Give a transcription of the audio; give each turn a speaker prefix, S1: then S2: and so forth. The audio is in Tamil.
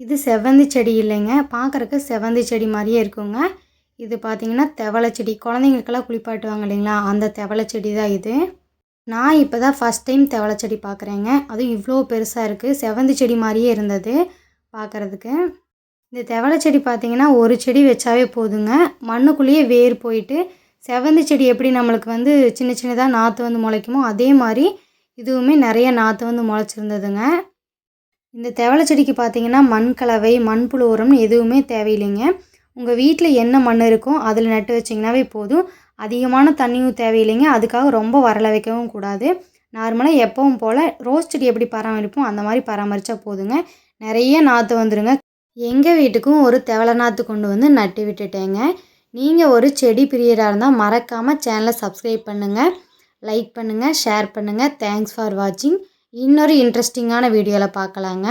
S1: இது செவ்வந்தி செடி இல்லைங்க. பார்க்குறக்கு செவ்வந்தி செடி மாரியே இருக்குங்க. இது பார்த்தீங்கன்னா தெவல செடி. குழந்தைங்களுக்கெல்லாம் குளிப்பாட்டுவாங்க இல்லைங்களா? அந்த தெவல செடி தான் இது. நான் இப்போ தான் ஃபர்ஸ்ட் டைம் தெவல செடி பார்க்குறேங்க. அதுவும் இவ்வளோ பெருசா இருக்கு. செவ்வந்தி செடி மாரியே இருந்தது பார்க்குறதுக்கு. இந்த தெவல செடி பார்த்தீங்கன்னா, ஒரு செடி வச்சாவே போதுங்க. மண்ணுக்குள்ளேயே வேர் போயிட்டு, செவ்வந்தி செடி எப்படி நம்மளுக்கு வந்து சின்ன சின்னதா நாத்து வந்து முளைக்குமோ, அதே மாரி இதுவுமே நெறைய நாத்து வந்து முளைச்சிருந்ததுங்க. இந்த தெவல செடிக்கு பார்த்தீங்கன்னா, மண் கலவை, மண்புழு உரம்னு எதுவுமே தேவையில்லைங்க. உங்க வீட்ல என்ன மண் இருக்கோ, அதில நட்டு வச்சிங்கனாவே போதும். அதிகமான தண்ணியும் தேவையில்லைங்க. அதுக்காக ரொம்ப வரல வைக்கவும் கூடாது. நார்மலா எப்பவும் போல ரோஸ் செடி எப்படி பராமரிப்போம், அந்த மாரி பராமரிச்சா போதுங்க. நெறைய நாத்து வந்துருங்க. எங்க வீட்டுக்கும் ஒரு தெவல நாத்து கொண்டு வந்து நட்டு விட்டுட்டேங்க. நீங்க ஒரு செடி பிரியரா இருந்தா மறக்காம சேனலை சப்ஸ்கிரைப் பண்ணுங்க. லைக் பண்ணுங்க, ஷேர் பண்ணுங்க. தேங்க்ஸ் ஃபார் வாட்சிங். இன்னொரு இன்ட்ரெஸ்டிங்கான வீடியோல பார்க்கலாங்க.